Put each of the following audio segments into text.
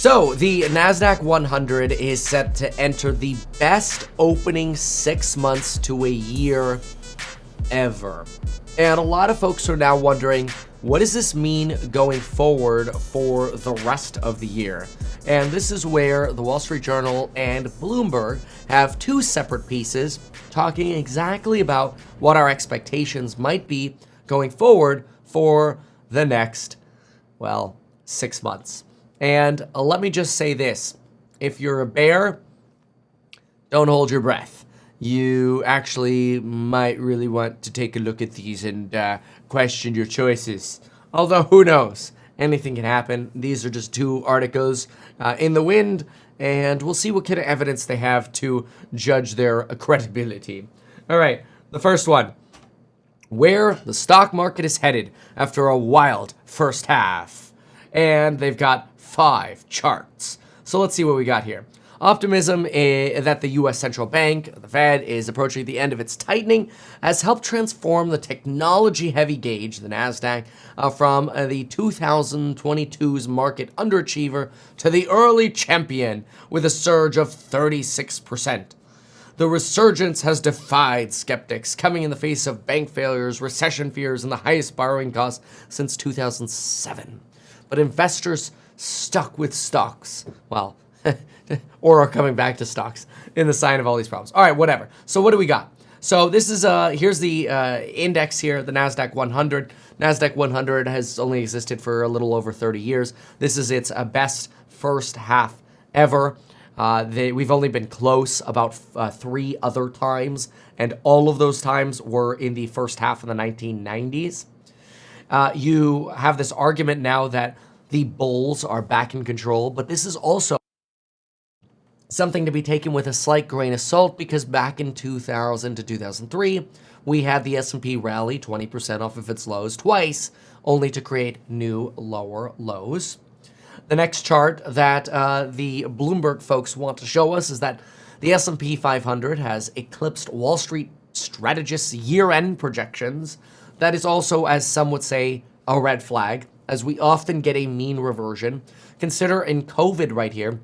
So, the NASDAQ 100 is set to enter the best opening 6 months to a year ever. And a lot of folks are now wondering, what does this mean going forward for the rest of the year? And this is where the Wall Street Journal and Bloomberg have two separate pieces talking exactly about what our expectations might be going forward for the next, 6 months. And let me just say this. If you're a bear, don't hold your breath. You actually might really want to take a look at these and question your choices. Although, who knows? Anything can happen. These are just two articles in the wind, and we'll see what kind of evidence they have to judge their credibility. All right, the first one. Where the stock market is headed after a wild first half. And they've got 5 charts. So let's see what we got here. Optimism that the U.S. Central Bank, the Fed, is approaching the end of its tightening has helped transform the technology-heavy gauge, the NASDAQ, from the 2022's market underachiever to the early champion with a surge of 36%. The resurgence has defied skeptics, coming in the face of bank failures, recession fears, and the highest borrowing costs since 2007. But investors stuck with stocks, or are coming back to stocks in the sign of all these problems. All right, whatever. So what do we got? So this is, here's the index here, the NASDAQ 100. NASDAQ 100 has only existed for a little over 30 years. This is its best first half ever. We've only been close about 3 other times, and all of those times were in the first half of the 1990s. You have this argument now that the bulls are back in control, but this is also something to be taken with a slight grain of salt, because back in 2000 to 2003, we had the S&P rally 20% off of its lows twice, only to create new lower lows. The next chart that the Bloomberg folks want to show us is that the S&P 500 has eclipsed Wall Street strategists' year-end projections. That is also, as some would say, a red flag, as we often get a mean reversion. Consider in COVID right here,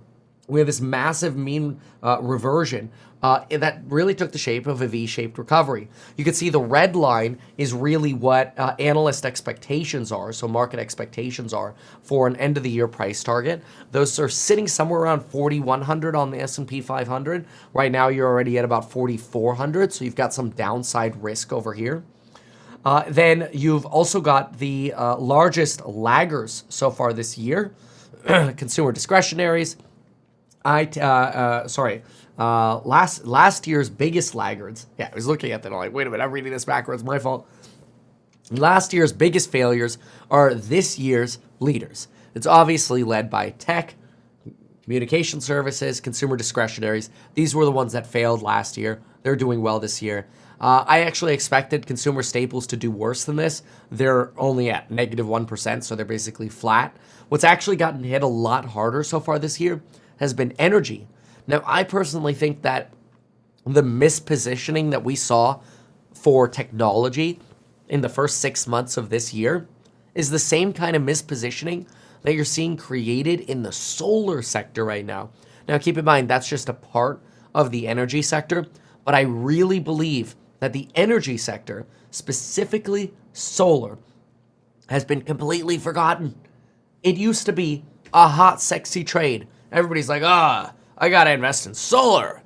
we have this massive mean reversion that really took the shape of a V-shaped recovery. You can see the red line is really what analyst expectations are, so market expectations are for an end-of-the-year price target. Those are sitting somewhere around 4,100 on the S&P 500. Right now, you're already at about 4,400, so you've got some downside risk over here. Then you've also got the largest laggers so far this year, consumer discretionaries. Last year's biggest laggards. Yeah, I was looking at that. I'm like, wait a minute, I'm reading this backwards. My fault. Last year's biggest failures are this year's leaders. It's obviously led by tech, communication services, consumer discretionaries. These were the ones that failed last year. They're doing well this year. I actually expected consumer staples to do worse than this. They're only at negative 1%, so they're basically flat. What's actually gotten hit a lot harder so far this year has been energy. Now, I personally think that the mispositioning that we saw for technology in the first 6 months of this year is the same kind of mispositioning that you're seeing created in the solar sector right now. Now, keep in mind, that's just a part of the energy sector, but I really believe that the energy sector, specifically solar, has been completely forgotten. It used to be a hot, sexy trade. Everybody's like, I gotta invest in solar.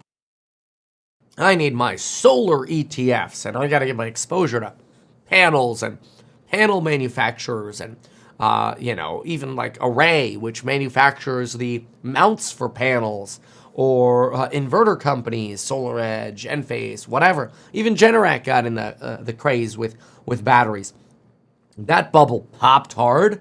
I need my solar ETFs, and I gotta get my exposure to panels and panel manufacturers and, even like Array, which manufactures the mounts for panels, or inverter companies, SolarEdge, Enphase, whatever. Even Generac got in the craze with batteries. That bubble popped hard,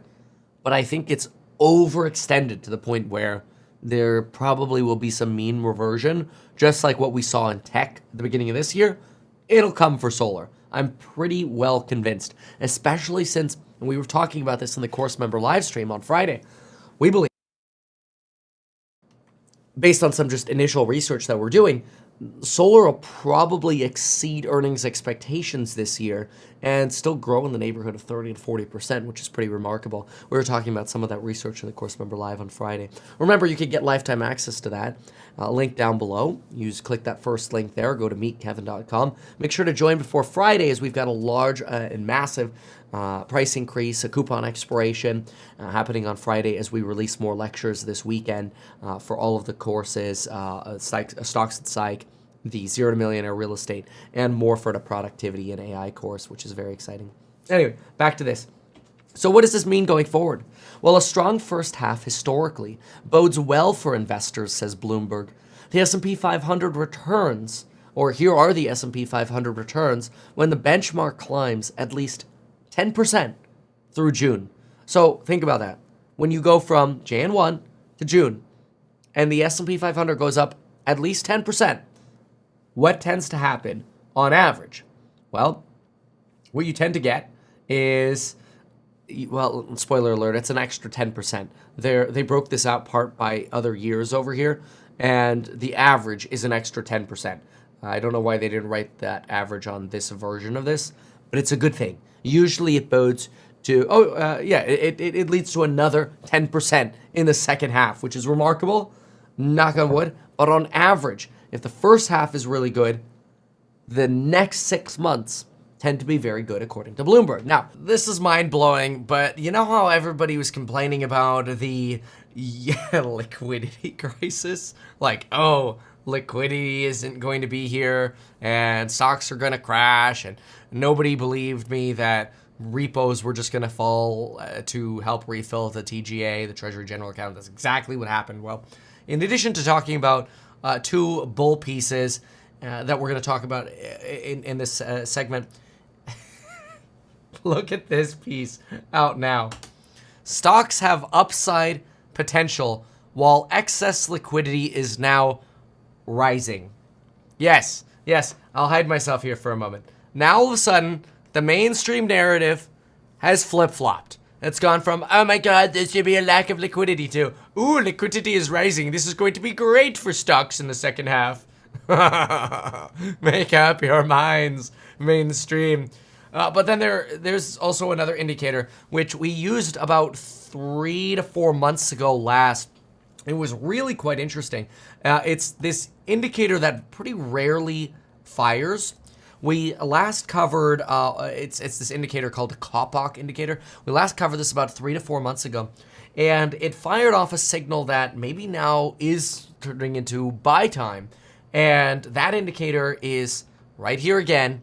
but I think it's overextended to the point where there probably will be some mean reversion, just like what we saw in tech at the beginning of this year. It'll come for solar. I'm pretty well convinced, especially since, and we were talking about this in the course member live stream on Friday, we believe, based on some just initial research that we're doing, solar will probably exceed earnings expectations this year and still grow in the neighborhood of 30 to 40%, which is pretty remarkable. We were talking about some of that research in the Course Member Live on Friday. Remember, you could get lifetime access to that. Link down below. Click that first link there. Go to meetkevin.com. Make sure to join before Friday, as we've got a large and massive price increase, a coupon expiration happening on Friday as we release more lectures this weekend for all of the courses, Stocks and Psych, the Zero to Millionaire Real Estate, and more for the Productivity and AI course, which is very exciting. Anyway, back to this. So what does this mean going forward? Well, a strong first half historically bodes well for investors, says Bloomberg. The S&P 500 returns, or here are the S&P 500 returns, when the benchmark climbs at least 10% through June. So think about that. When you go from Jan 1 to June, and the S&P 500 goes up at least 10%, what tends to happen on average? Well, what you tend to get is, well, spoiler alert, it's an extra 10%. They broke this out part by other years over here, and the average is an extra 10%. I don't know why they didn't write that average on this version of this, but it's a good thing. Usually it bodes to, it leads to another 10% in the second half, which is remarkable, knock on wood. But on average, if the first half is really good, the next 6 months tend to be very good, according to Bloomberg. Now, this is mind-blowing, but you know how everybody was complaining about the liquidity crisis? Like, oh, liquidity isn't going to be here, and stocks are going to crash, and nobody believed me that repos were just going to fall to help refill the TGA, the Treasury General Account. That's exactly what happened. Well, in addition to talking about two bull pieces that we're going to talk about in this segment, look at this piece out now. Stocks have upside potential while excess liquidity is now rising. Yes, I'll hide myself here for a moment. Now all of a sudden, the mainstream narrative has flip-flopped. It's gone from, oh my god, there should be a lack of liquidity, to, ooh, liquidity is rising. This is going to be great for stocks in the second half. Make up your minds, mainstream. But then there's also another indicator, which we used about 3 to 4 months ago last. It was really quite interesting. It's this indicator that pretty rarely fires. We last covered, it's this indicator called the Kopach indicator. We last covered this about 3 to 4 months ago, and it fired off a signal that maybe now is turning into buy time. And that indicator is right here again,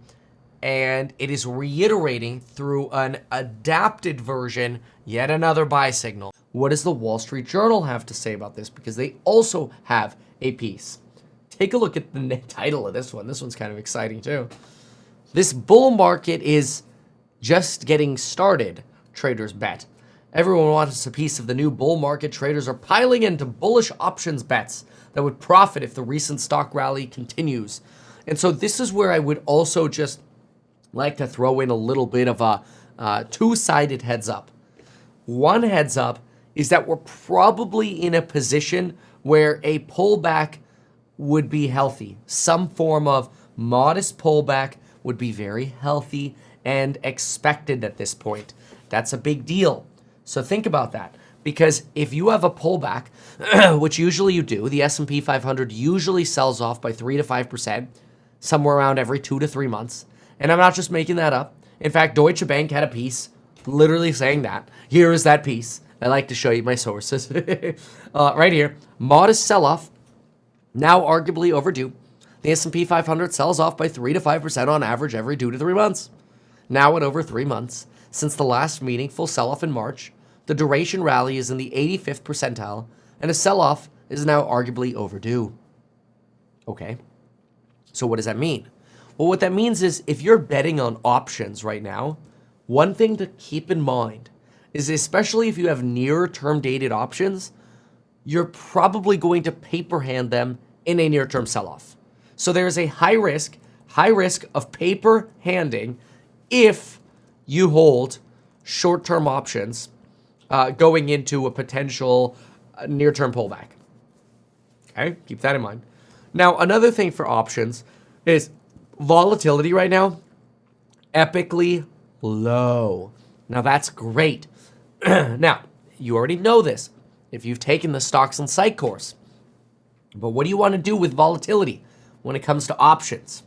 and it is reiterating through an adapted version, yet another buy signal. What does the Wall Street Journal have to say about this? Because they also have a piece. Take a look at the title of this one. This one's kind of exciting too. This bull market is just getting started, traders bet. Everyone wants a piece of the new bull market. Traders are piling into bullish options bets that would profit if the recent stock rally continues. And so this is where I would also just like to throw in a little bit of a two-sided heads up. One heads up is that we're probably in a position where a pullback would be healthy. Some form of modest pullback would be very healthy and expected at this point. That's a big deal. So think about that. Because if you have a pullback, which usually you do, the S&P 500 usually sells off by 3 to 5%, somewhere around every 2 to 3 months. And I'm not just making that up. In fact, Deutsche Bank had a piece literally saying that. Here is that piece. I like to show you my sources. Right here. Modest sell-off, now arguably overdue. The S&P 500 sells off by 3 to 5% on average every 2 to 3 months. Now at over 3 months, since the last meaningful sell-off in March, the duration rally is in the 85th percentile, and a sell-off is now arguably overdue. Okay, so what does that mean? Well, what that means is if you're betting on options right now, one thing to keep in mind is, especially if you have near-term dated options, you're probably going to paper hand them in a near-term sell-off. So there's a high risk of paper handing if you hold short-term options going into a potential near-term pullback. Okay, keep that in mind. Now, another thing for options is volatility right now, epically low. Now that's great. Now, you already know this if you've taken the Stocks on Sight course. But what do you want to do with volatility when it comes to options?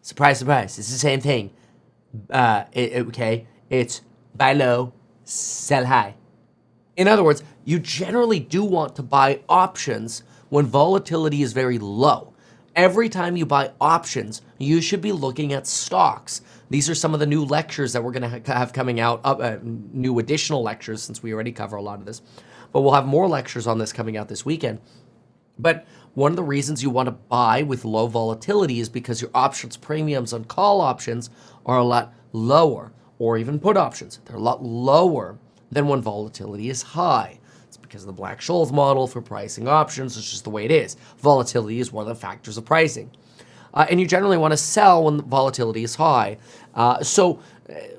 Surprise, surprise. It's the same thing. It's buy low, sell high. In other words, you generally do want to buy options when volatility is very low. Every time you buy options, you should be looking at stocks. These are some of the new lectures that we're going to have coming out, new additional lectures, since we already cover a lot of this. But we'll have more lectures on this coming out this weekend. But one of the reasons you want to buy with low volatility is because your options premiums on call options are a lot lower, or even put options. They're a lot lower than when volatility is high. It's because of the Black-Scholes model for pricing options. It's just the way it is. Volatility is one of the factors of pricing. And you generally want to sell when volatility is high. So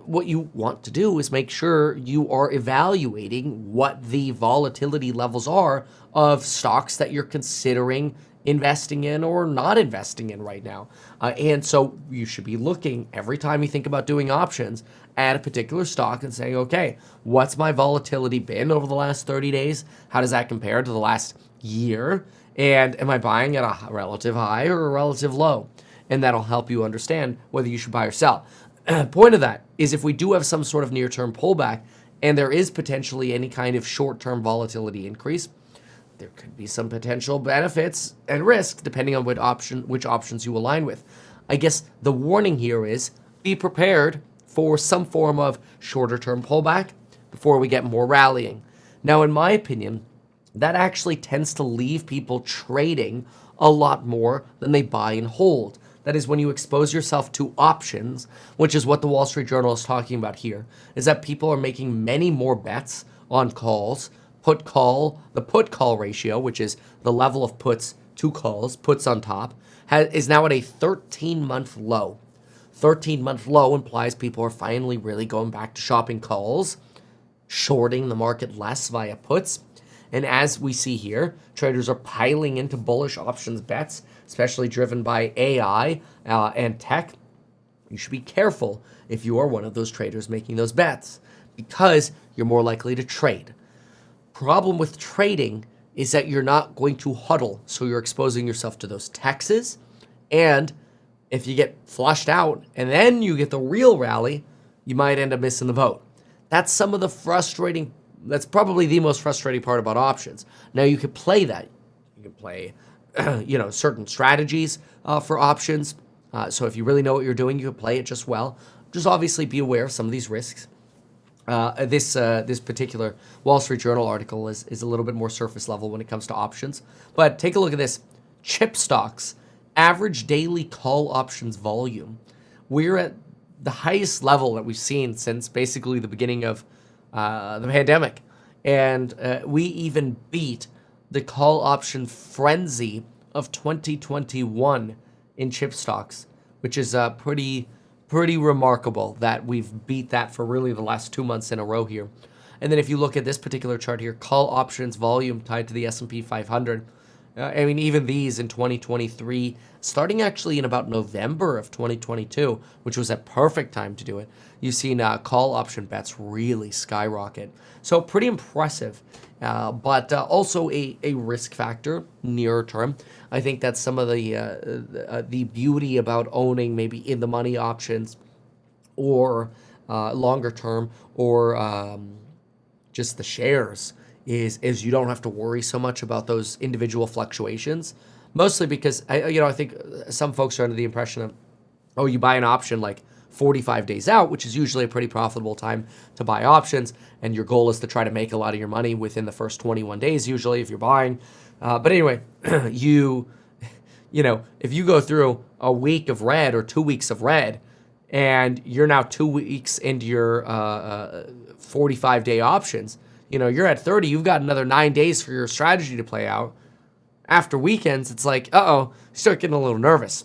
what you want to do is make sure you are evaluating what the volatility levels are of stocks that you're considering investing in or not investing in right now. And so you should be looking every time you think about doing options at a particular stock and saying, okay, what's my volatility been over the last 30 days? How does that compare to the last year? And am I buying at a relative high or a relative low? And that'll help you understand whether you should buy or sell. Point of that is if we do have some sort of near-term pullback and there is potentially any kind of short-term volatility increase, there could be some potential benefits and risks depending on which options you align with. I guess the warning here is be prepared for some form of shorter-term pullback before we get more rallying. Now, in my opinion, that actually tends to leave people trading a lot more than they buy and hold. That is, when you expose yourself to options, which is what the Wall Street Journal is talking about here, is that people are making many more bets on calls. The put call ratio, which is the level of puts to calls, puts on top, is now at a 13-month low. 13-month low implies people are finally really going back to shopping calls, shorting the market less via puts. And as we see here, traders are piling into bullish options bets, especially driven by AI and tech. You should be careful if you are one of those traders making those bets because you're more likely to trade. Problem with trading is that you're not going to huddle, so you're exposing yourself to those taxes. And if you get flushed out and then you get the real rally, you might end up missing the boat. That's that's probably the most frustrating part about options. Now you can play that. You can play, certain strategies for options. So if you really know what you're doing, you can play it just well. Just obviously be aware of some of these risks. This particular Wall Street Journal article is a little bit more surface level when it comes to options. But take a look at this. Chip stocks, average daily call options volume. We're at the highest level that we've seen since basically the beginning of the pandemic. And we even beat the call option frenzy of 2021 in chip stocks, which is pretty remarkable that we've beat that for really the last 2 months in a row here. And then if you look at this particular chart here, call options volume tied to the S&P 500, even these in 2023, starting actually in about November of 2022, which was a perfect time to do it, you've seen call option bets really skyrocket. So pretty impressive, but also a risk factor nearer term. I think that's some of the beauty about owning maybe in the money options or longer term or just the shares is you don't have to worry so much about those individual fluctuations. Mostly because I think some folks are under the impression of, you buy an option like 45 days out, which is usually a pretty profitable time to buy options, and your goal is to try to make a lot of your money within the first 21 days usually if you're buying. But anyway, if you go through a week of red or 2 weeks of red, and you're now 2 weeks into your 45-day options, you're at 30, you've got another 9 days for your strategy to play out. After weekends, it's like, you start getting a little nervous.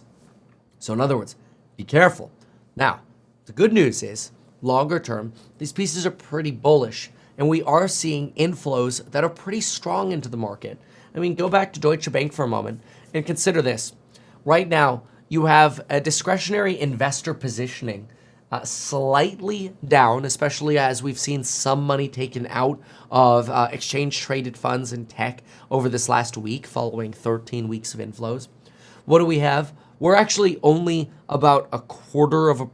So in other words, be careful. Now, the good news is, longer term, these pieces are pretty bullish, and we are seeing inflows that are pretty strong into the market. Go back to Deutsche Bank for a moment and consider this. Right now, you have a discretionary investor positioning slightly down, especially as we've seen some money taken out of exchange-traded funds in tech over this last week following 13 weeks of inflows. What do we have? We're actually only about a quarter of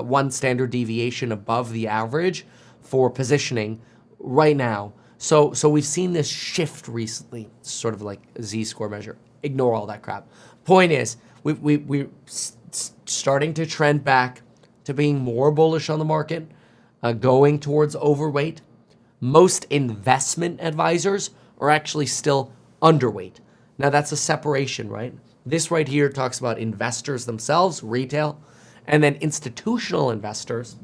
one standard deviation above the average for positioning right now. So we've seen this shift recently, sort of like a Z-score measure. Ignore all that crap. Point is, we're starting to trend back to being more bullish on the market, going towards overweight. Most investment advisors are actually still underweight. Now that's a separation, right? This right here talks about investors themselves, retail, and then institutional investors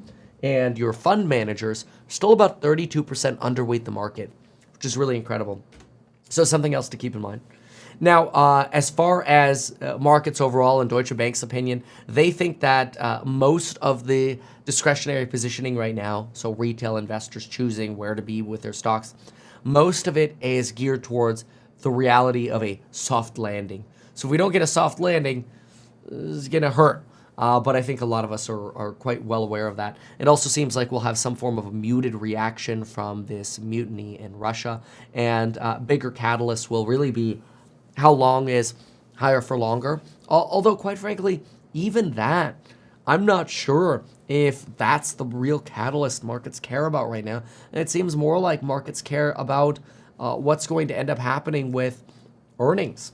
and your fund managers are still about 32% underweight the market, which is really incredible. So something else to keep in mind. Now, as far as markets overall, in Deutsche Bank's opinion, they think that most of the discretionary positioning right now, so retail investors choosing where to be with their stocks, most of it is geared towards the reality of a soft landing. So if we don't get a soft landing, it's going to hurt. But I think a lot of us are quite well aware of that. It also seems like we'll have some form of a muted reaction from this mutiny in Russia. And bigger catalysts will really be how long is higher for longer. Although, quite frankly, even that, I'm not sure if that's the real catalyst markets care about right now. And it seems more like markets care about what's going to end up happening with earnings.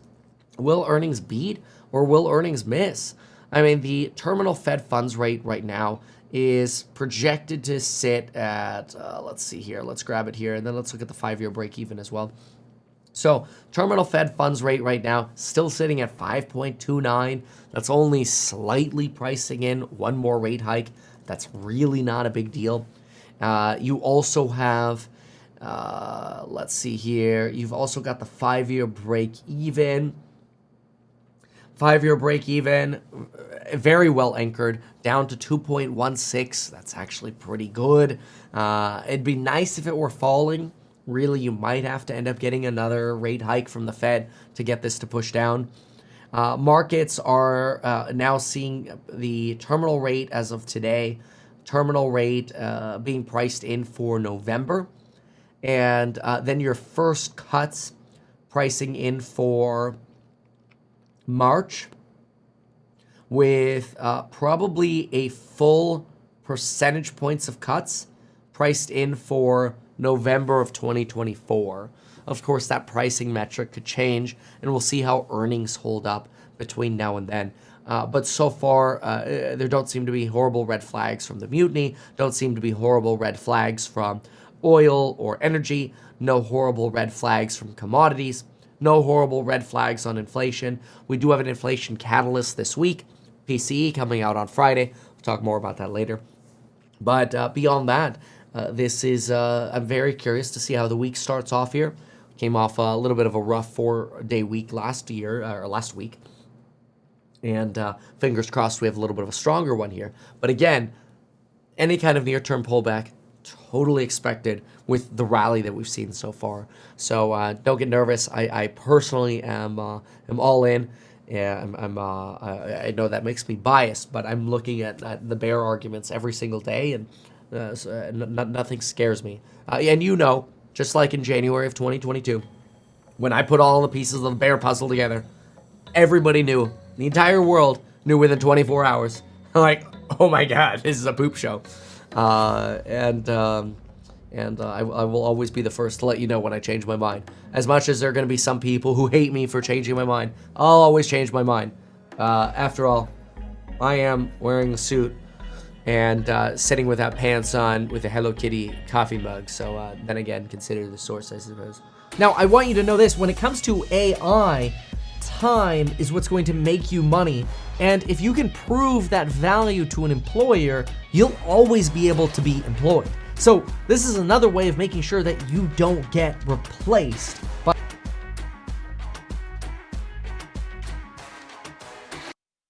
Will earnings beat or will earnings miss? I mean, the terminal Fed funds rate right now is projected to sit at, let's see here, let's grab it here, and then let's look at the 5-year break even as well. So terminal Fed funds rate right now still sitting at 5.29. That's only slightly pricing in one more rate hike. That's really not a big deal. You also have, let's see here, you've also got the 5-year break even. 5-year break even, very well anchored, down to 2.16. That's actually pretty good. It'd be nice if it were falling. Really, you might have to end up getting another rate hike from the Fed to get this to push down. Markets are now seeing the terminal rate as of today, terminal rate being priced in for November. And then your first cuts pricing in for March, with probably a full percentage points of cuts priced in for November of 2024. Of course, that pricing metric could change, and we'll see how earnings hold up between now and then. But so far, there don't seem to be horrible red flags from the mutiny, don't seem to be horrible red flags from oil or energy, no horrible red flags from commodities, no horrible red flags on inflation. We do have an inflation catalyst this week, PCE coming out on Friday. We'll talk more about that later. But beyond that, this is, I'm very curious to see how the week starts off here. Came off a little bit of a rough 4-day week last week. And fingers crossed we have a little bit of a stronger one here. But again, any kind of near-term pullback, totally expected with the rally that we've seen so far. So don't get nervous. I personally am all in. Yeah, I know that makes me biased, but I'm looking at the bear arguments every single day, and nothing scares me. And you know, just like in January of 2022, when I put all the pieces of the bear puzzle together, everybody knew. The entire world knew within 24 hours. Like, oh my God, this is a poop show. And I will always be the first to let you know when I change my mind. As much as there are going to be some people who hate me for changing my mind, I'll always change my mind. After all, I am wearing a suit and sitting without pants on with a Hello Kitty coffee mug. So then again, consider the source, I suppose. Now, I want you to know this. When it comes to AI, time is what's going to make you money. And if you can prove that value to an employer, you'll always be able to be employed. So this is another way of making sure that you don't get replaced by